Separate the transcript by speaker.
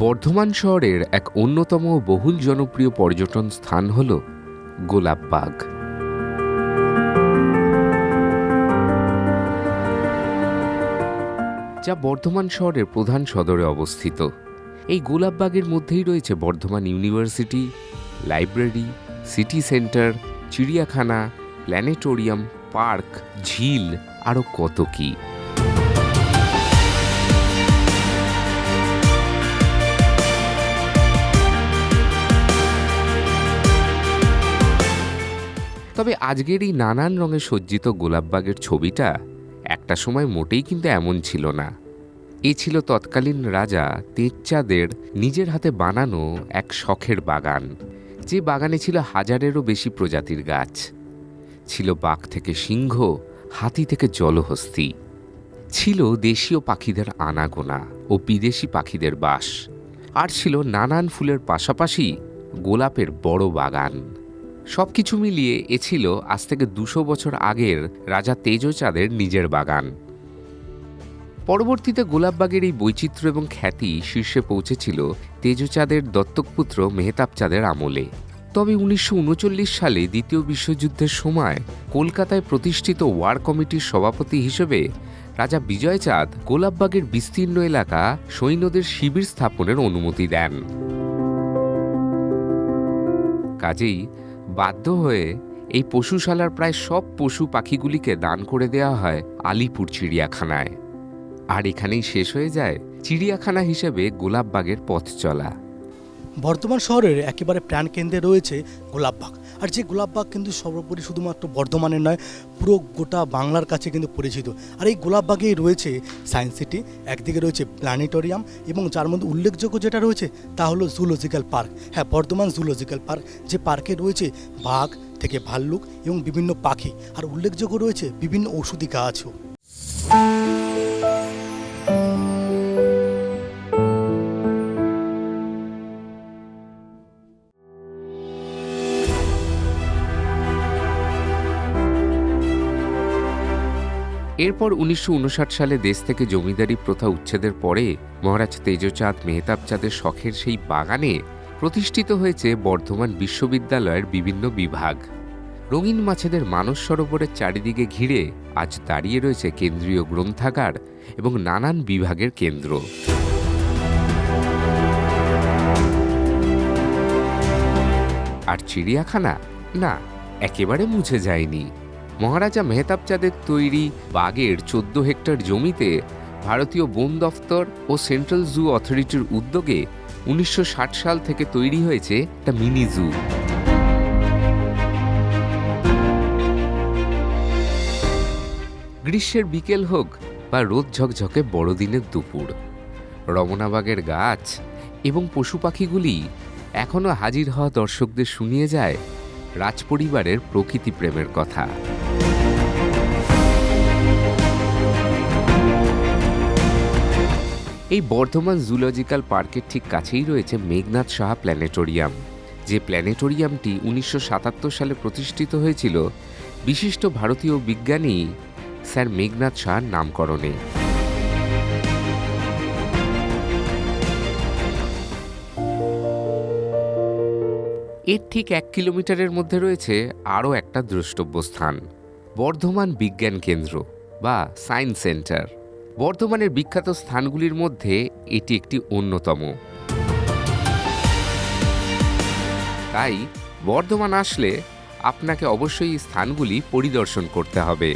Speaker 1: বর্ধমান শহরের এক অন্যতম বহুল জনপ্রিয় পর্যটন স্থান হল গোলাপবাগ। যা বর্ধমান শহরের প্রধান সদরে অবস্থিত। এই গোলাপবাগের মধ্যেই রয়েছে Bardhaman university, library, city centre, চিড়িয়াখানা, প্ল্যানেটোরিয়াম, পার্ক, ঝিল, আরও কত কী। তবে আজকের এই নানান রঙে সজ্জিত গোলাপবাগের ছবিটা একটা সময় মোটেই কিন্তু এমন ছিল না। এ ছিল তৎকালীন রাজা তেজচাঁদের নিজের হাতে বানানো এক শখের বাগান, যে বাগানে ছিল হাজারেরও বেশি প্রজাতির গাছ। ছিল বাঘ থেকে সিংহ, হাতি থেকে জলহস্তী, ছিল দেশীয় পাখিদের আনাগোনা ও বিদেশি পাখিদের বাস, আর ছিল নানান ফুলের পাশাপাশি গোলাপের বড় বাগান। সবকিছু মিলিয়ে এ ছিল আজ থেকে 200 বছর আগের রাজা তেজচাঁদের নিজের বাগান। পরবর্তীতে গোলাপবাগের এই বৈচিত্র্য এবং খ্যাতি শীর্ষে পৌঁছেছিল তেজচাঁদের দত্তকপুত্র মেহতাব চাঁদের আমলে। তবে 1939 সালে দ্বিতীয় বিশ্বযুদ্ধের সময় কলকাতায় প্রতিষ্ঠিত ওয়ার কমিটির সভাপতি হিসেবে রাজা বিজয়চাঁদ গোলাপবাগের বিস্তীর্ণ এলাকা সৈন্যদের শিবির স্থাপনের অনুমতি দেন। কাজেই বাধ্য হয়ে এই পশুশালার প্রায় সব পশু পাখিগুলিকে দান করে দেওয়া হয় আলিপুর চিড়িয়াখানায়। আর এখানেই শেষ হয়ে যায় চিড়িয়াখানা হিসেবে গোলাপবাগের পথ চলা।
Speaker 2: বর্ধমান শহরের একেবারে প্রাণকেন্দ্রে রয়েছে গোলাপবাগ। আর যে গোলাপবাগ কিন্তু সর্বোপরি শুধুমাত্র বর্ধমানের নয়, পুরো গোটা বাংলার কাছে কিন্তু পরিচিত। আর এই গোলাপবাগেই রয়েছে সায়েন্স সিটি, একদিকে রয়েছে প্ল্যানেটোরিয়াম, এবং যার মধ্যে উল্লেখযোগ্য যেটা রয়েছে তা হলো জুলজিক্যাল পার্ক। হ্যাঁ, বর্ধমান জুলজিক্যাল পার্ক, যে পার্কে রয়েছে বাঘ থেকে ভাল্লুক এবং বিভিন্ন পাখি, আর উল্লেখযোগ্য রয়েছে বিভিন্ন ঔষধি গাছও।
Speaker 1: এরপর 1959 সালে দেশ থেকে জমিদারি প্রথা উচ্ছেদের পরে মহারাজ তেজচাঁদ মেহতাব চাঁদের শখের সেই বাগানে প্রতিষ্ঠিত হয়েছে বর্ধমান বিশ্ববিদ্যালয়ের বিভিন্ন বিভাগ। রঙিন মাছেদের মানস সরোবরের চারিদিকে ঘিরে আজ দাঁড়িয়ে রয়েছে কেন্দ্রীয় গ্রন্থাগার এবং নানান বিভাগের কেন্দ্র। আর চিড়িয়াখানা না, একেবারে মুছে যায়নি। মহারাজা মেহতাব চাঁদের তৈরি বাগের 14 হেক্টর জমিতে ভারতীয় বন দফতর ও সেন্ট্রাল জু অথরিটির উদ্যোগে 1960 সাল থেকে তৈরি হয়েছে একটা মিনি জু। গ্রীষ্মের বিকেল হোক বা রোদ ঝকঝকে বড়দিনের দুপুর, রমনাবাগের গাছ এবং পশু পাখিগুলি এখনও হাজির হওয়া দর্শকদের শুনিয়ে যায় রাজপরিবারের প্রকৃতি প্রেমের কথা। এই বর্ধমান জুলজিক্যাল পার্কের ঠিক কাছেই রয়েছে মেঘনাদ সাহা প্ল্যানেটোরিয়াম, যে প্ল্যানেটোরিয়ামটি 1977 সালে প্রতিষ্ঠিত হয়েছিল বিশিষ্ট ভারতীয় বিজ্ঞানী স্যার মেঘনাদ সাহার নামকরণে। এর ঠিক 1 কিলোমিটারের মধ্যে রয়েছে আরও একটা দ্রষ্টব্য স্থান, বর্ধমান বিজ্ঞান কেন্দ্র বা সায়েন্স সেন্টার। বর্ধমানের বিখ্যাত স্থানগুলির মধ্যে এটি একটি অন্যতম। তাই বর্ধমান আসলে আপনাকে অবশ্যই এই স্থানগুলি পরিদর্শন করতে হবে।